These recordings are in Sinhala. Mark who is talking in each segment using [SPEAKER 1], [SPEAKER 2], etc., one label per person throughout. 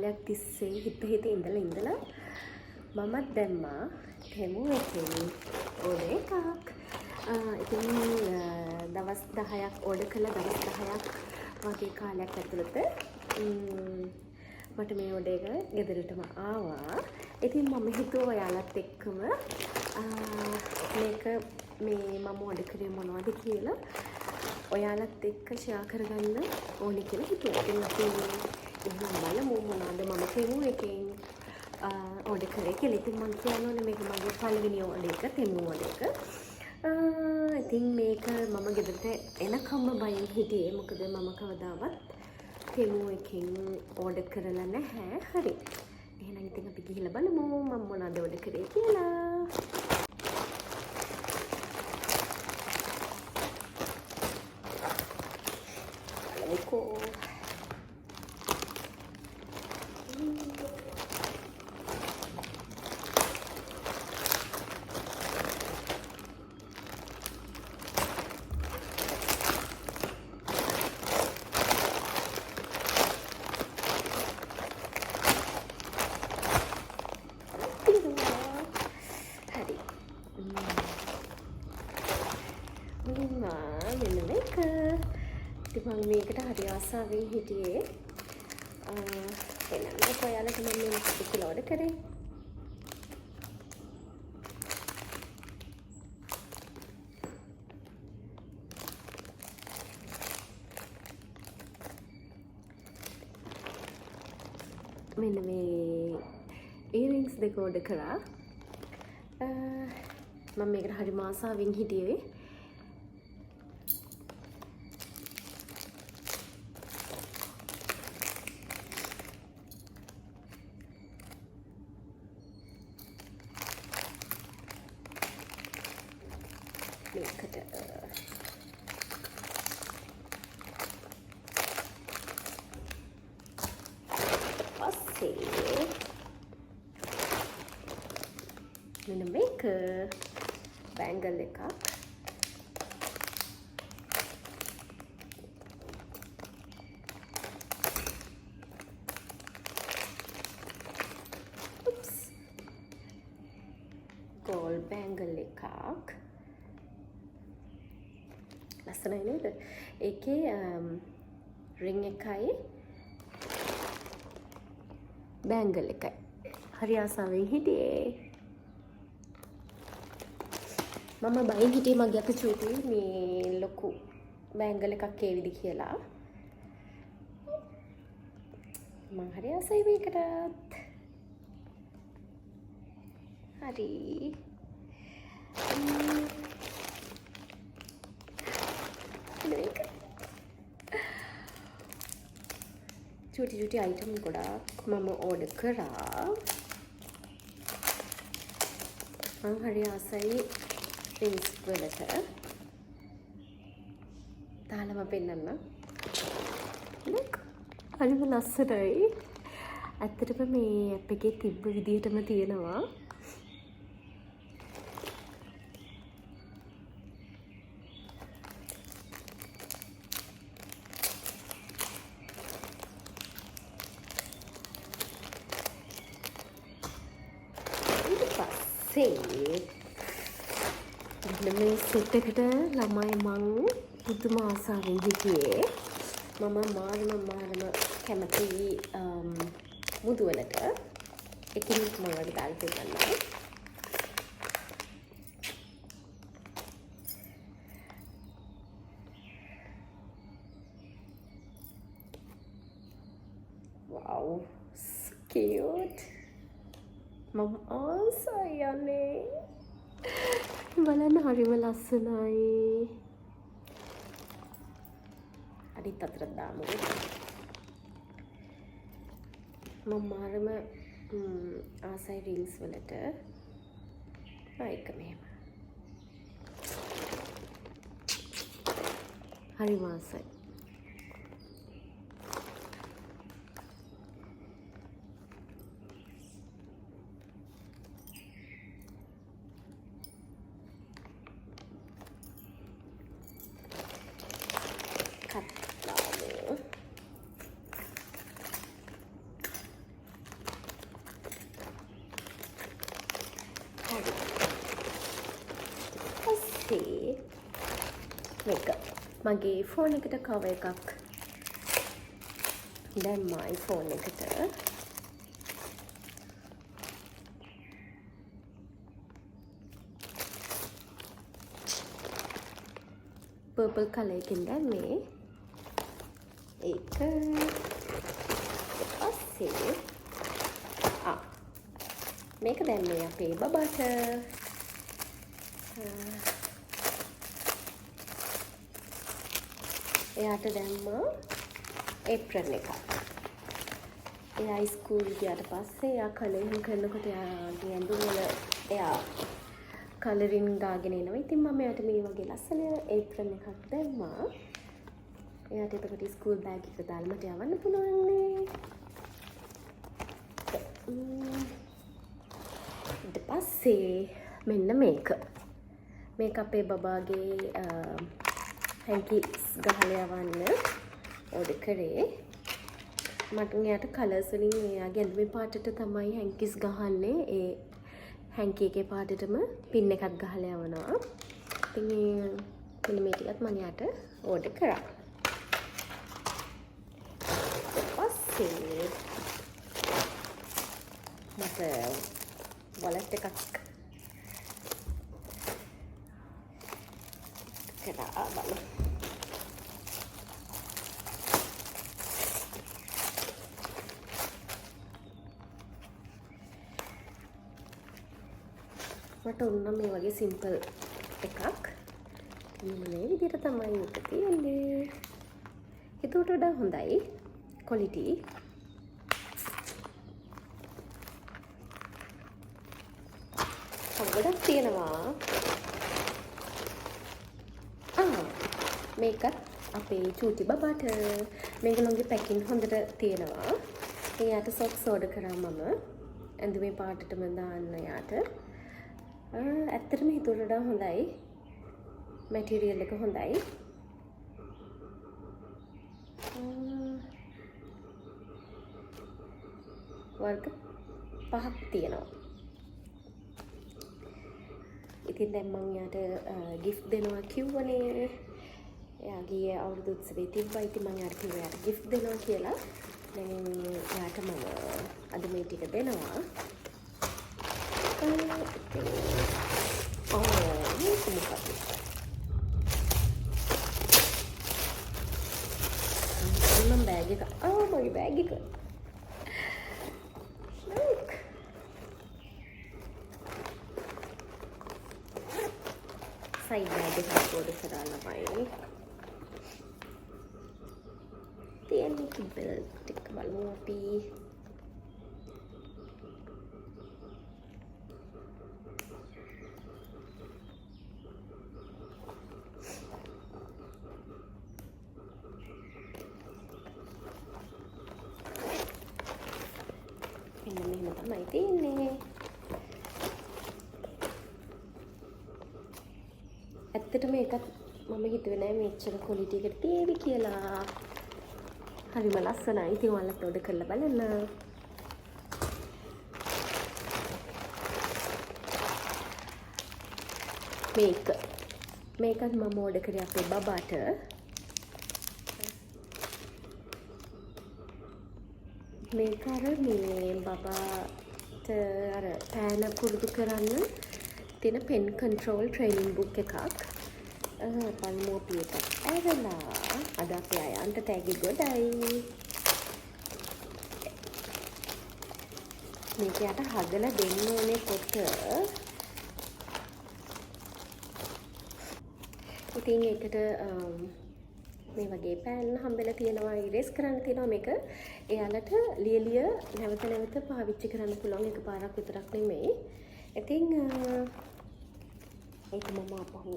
[SPEAKER 1] කාලයක් තිස්සේ හිත ඉඳලා මමත් දැම්මා තෙමු එකෙන් ඕඩර් එකක්. ඉතින් දවස් 10ක් ඕඩර් කළා. දවස් 10ක් වගේ කාලයක් ඇතුළත මට මේ ඕඩර් එක ගෙදරටම ආවා. ඉතින් මම හිතුවා ඔයාලත් එක්කම මේක මේ මම ඕඩර් කරේ මොනවද කියලා ඔයාලත් එක්ක ෂෙයා කරගන්න ඕනේ කියලා හිතුවා. ඉතින් අපි බලමු මොනවද මම තෙමු එකෙන් ඕඩර් කරේ කියලා. ඉතින් මම කියනෝනේ මේක මගේ පළවෙනි ඕඩර් එක, තෙමු ඕඩර් එක. ඉතින් මේක මම ගෙදරට එනකම්ම බයෙන් හිටියේ. මොකද මම කවදාවත් තෙමු එකෙන් ඕඩර් කරලා නැහැ. හරි. එහෙනම් ඉතින් අපි ගිහිල්ලා බලමු මම මොනවද ඕඩර් කරේ කියලා. බලමුකෝ. මෙන්න මේක. ඉතින් මම මේකට හරි ආසාවෙන් හිටියේ. එහෙනම් මේක ඔයාලට මම මේ කියලා ඕඩර් කරේ. මෙන්න මේ earrings දෙක ඕඩර් කරා. මම මේකට හරි ආසාවෙන් හිටියේ. මේකට පස්සේ මෙන්න මේක බැංගල් එකක්. ගෝල්ඩ් බැංගල් එකක්. ලස්සනයි නේද? ඒකේ රින් එකයි බැංගල් එකයි. හරි ආසාවෙන් හිටියේ. මම බයින් හිටියේ මගේ අත චූටි මේ ලොකු බැංගල් එකක් ඒවිද කියලා. මම හරි ආසයි මේකටත්. හරි. චූටි අයිටම් ගොඩාක් මම ඕඩර් කරා. මම හරි ආසයි රින්ග්ස් වලට. තාලම පෙන්නන්න. look හරිම ලස්සනයි. ඇත්තටම මේ ඇප් එකේ තිබ්බ විදිහටම තියෙනවා. මේ සෙට් එකට ළමයි මං පුදුම ආසාවෙන් හිටියේ. මම මාරම කැමති මුදු වලට. එකින් මම වගේ දාලා දෙන්නම්. wow so cute. මම ආසයි යන්නේ. බලන්න හරිම ලස්සනයි. අනිත් අතට දාමු. මම මාරම ආසයි රින්ග්ස් වලට. ඒක මෙහෙම. හරිම ආසයි. හරි. මේක මගේ ෆෝන් එකට කව එකක් දැම්මා iPhone එකට. පර්පල් කලර් එකෙන් දැම්මේ. ඒක පස්සේ මේක දැම්මේ අපේ බබාට. එයාට දැම්මා ඒප්‍රන් එකක්. එයා ස්කූල් ගියාට පස්සේ එයා කලරින් කරනකොට එයාගේ ඇඳුම් වල එයා කලරින් දාගෙන එනවා. ඉතින් මම එයාට මේ වගේ ලස්සන ඒප්‍රන් එකක් දැම්මා. එයාට එතකොට ස්කූල් බෑග් එක දාලා මට යවන්න පුළුවන් නේ. ඊට පස්සේ මෙන්න මේක. මේක අපේ බබාගේ හැන්කිස් ගහලා යවන්න ඕඩර් කරේ. මට එයාට කලර්ස් වලින් එයාගේ ඇඳුමේ පාටට තමයි හැන්කිස් ගහන්නේ. ඒ හැන්කි එකේ පාටටම පින් එකක් ගහලා යවනවා. ඉතින් මෙන්න මේ ටිකත් මම එයාට ඕඩර් කරා. ඊපස්සේ මට wallet එකක් කරා බලමු. මට උන්න මේ වගේ සිම්පල් එකක්. මේ විදිහට තමයි ඒක තියෙන්නේ. ඒකට වඩා හොඳයි quality. ගොඩක් තියෙනවා. මේකත් අපේ චූටි බබාට. මේගොල්ලෝගේ පැකින් හොඳට තියෙනවා. එයාට සොක්ස් ඕඩර් කරා මම. ඇඳුමේ පාටටම දාන්න යාට. ඇත්තටම හිතුවට වඩා හොඳයි. මැටීරියල් එක හොඳයි. වර්ග 5ක් තියෙනවා. ඉතින් දැන් මම යාට gift දෙනවා කිව්වනේ. එයාගේ අවුරුදු උත්සවයේ තිබ්බා. ඉතින් මම යාට කිව්වා යාට gift දෙනවා කියලා. දැන් යාට මම අද මේ ටික දෙනවා. මේක මොකක්ද? මම බෑග් එක මගේ බෑග් එක. Look. Side bag එකක් ඕඩර් කරලා ළමයි. තියෙන්නේ බෙල්ට් එක බලමු අපි. මෙන්න තමයි තියෙන්නේ. ඇත්තටම මේකත් මම හිතුවේ නෑ මෙච්චර quality එකට තියෙවි කියලා. හරිම ලස්සනයි. ඉතින් ඔයාලත් ඕඩර් කරලා බලන්න. මේකත් මම ඕඩර් කරේ අපේ බබාට. මේක අර මේ බබාට අර පෑන පුරුදු කරන්න තියෙන පෙන් කන්ට්‍රෝල් ට්‍රේනින් බුක් එකක්. පල්මෝපිය එකක් ඇරලා අද අපේ අයන්ට තෑගි ගොඩයි. මේක යට හදලා දෙන්න ඕනේ පොත. ඉතින් ඒකට මේ වගේ පෑන් හම්බෙලා තියෙනවා. ඉරේස් කරන්න තියෙනවා. මේක එයාලට ලියලිය නැවත නැවත පාවිච්චි කරන්න පුළුවන්. එකපාරක් විතරක් නෙමෙයි. ඉතින් ඒක මම අපහු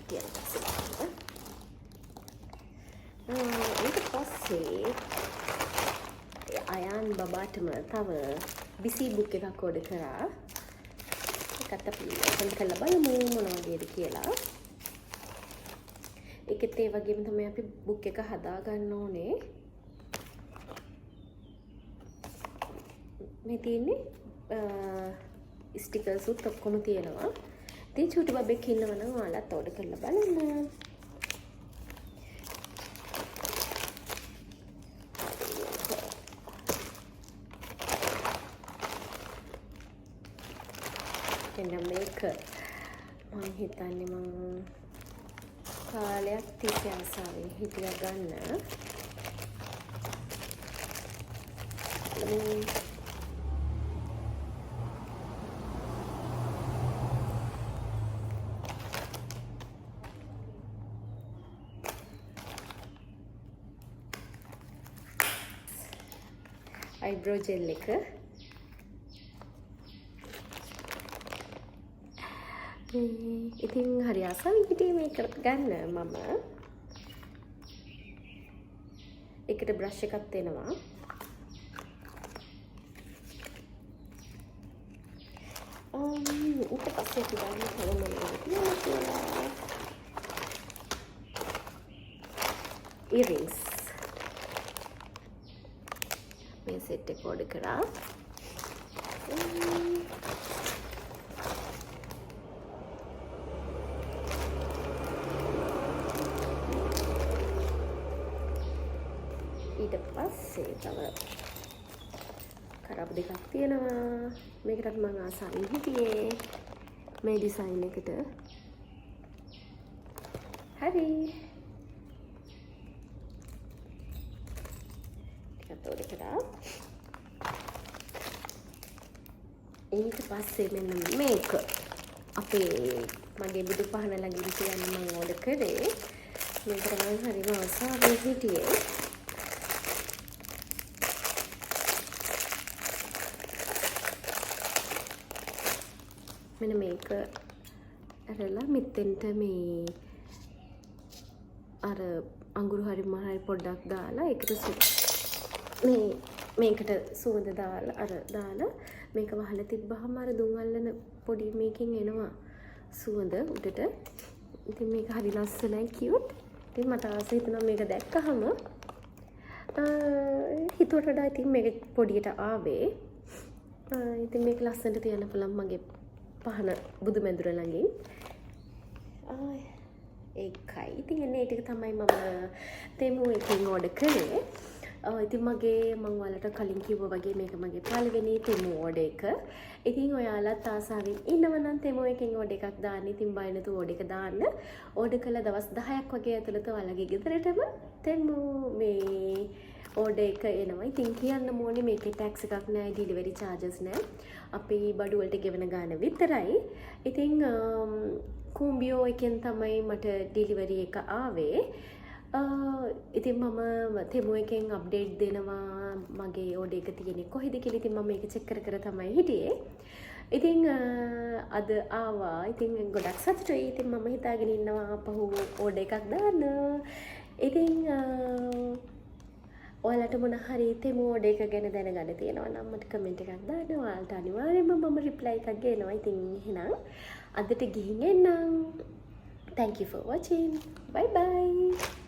[SPEAKER 1] තියනවා. ඊට පස්සේ අයන් බබාටම තව බිසි බුක් එකක් ඕඩර් කරා. ඒකත් අපි ඔපන් කරලා බලමු මොන වගේද කියලා. ඒකත් ඒ වගේම තමයි අපි බුක් එක හදා ගන්න ඕනේ. මේ තියෙන්නේ ස්ටිකර්ස් උත් ඔක්කොම තියෙනවා. ඉතින් චූටි බබෙක් ඉන්නවා නම් ඔයාලත් ඕඩර් කරලා බලන්න. එන්න මේක මම හිතන්නේ මම කාලයක් තිස්සේ ආසාවෙන් හිටියා ගන්න. eyebrow gel එක ඉතින් හරි ආසාවෙන් හිටියේ මේක ගන්න මම. ඒකට බ්‍රෂ් එකක් දෙනවා. ඊට පස්සේ අපි ගන්න කොළඹ earrings මේ සෙට් එක ඕඩර් කරා. ඊට පස්සේ තව කරාබ් දෙකක් තියෙනවා. මේකටත් මම ආසාවෙන් හිටියේ මේ ඩිසයින් එකට. හරි. ටිකක් ඕඩර් කරා. ඊට පස්සේ මෙන්න මේක අපේ මගේ බුදු පහන ළඟින් තියන්න මම ඕඩර් කරේ. මේකට මම හරිම ආසාවෙන් හිටියේ. මෙන්න මේක අරලා මෙතෙන්ට මේ අර අඟුරු හරි මහයි පොඩ්ඩක් දාලා ඒකට මේකට සුවඳ දාලා මේක වහලා තිබ්බහම අර දුම් අල්ලන පොඩි මේකෙන් එනවා සුවඳ උඩට. ඉතින් මේක හරි ලස්සනයි කියුට්. ඉතින් මට ආසයි හිතුණා මේක දැක්කහම හිතුවට වඩා ඉතින් මේක පොඩියට ආවේ. ඉතින් මේක ලස්සනට තියන්න පුළුවන් මගේ පහන බුදු මැදුර ළඟින්. ඒකයි. ඉතින් එන්නේ ටික තමයි මම තෙමු එකෙන් ඕඩර් කරේ. ඉතින් මම ඔයාලට කලින් කිව්වා වගේ මේක මගේ පළවෙනි තෙමු ඕඩර් එක. ඉතින් ඔයාලත් ආසාවෙන් ඉන්නවනම් තෙමු එකෙන් ඕඩර් එකක් දාන්න. ඉතින් බය නැතුව ඕඩර් එක දාන්න. ඕඩර් කළා දවස් 10ක් වගේ ඇතුළත ඔයාලගේ ගෙදරටම තෙමු මේ ඕඩර් එක එනවා. ඉතින් කියන්න ඕනේ මේකේ ටැක්ස් එකක් නැහැ, ඩිලිවරි චාර්ජස් නැහැ. අපි බඩු වලට ගෙවන ගාන විතරයි. ඉතින් කුම්බියෝ එකෙන් තමයි මට ඩිලිවරි එක ආවේ. ඉතින් මම තෙමු එකෙන් අප්ඩේට් දෙනවා මගේ ඕඩර් එක තියෙන්නේ කොහෙද කියලා. ඉතින් මම මේක චෙක් කර තමයි හිටියේ. ඉතින් අද ආවා. ඉතින් ගොඩක් සතුටුයි. ඉතින් මම හිතාගෙන ඉන්නවා අපහු ඕඩර් එකක් දාන්න. ඉතින් ඔයාලට මොන හරි තෙමු ඕඩර් එක ගැන දැනගන්න තියෙනවා නම් මට කමෙන්ට් එකක් දාන්න. ඔයාලට අනිවාර්යයෙන්ම මම රිප්ලයි එකක් ගේනවා. ඉතින් එහෙනම් අදට ගිහින් එන්නම්. Thank you for watching. Bye bye.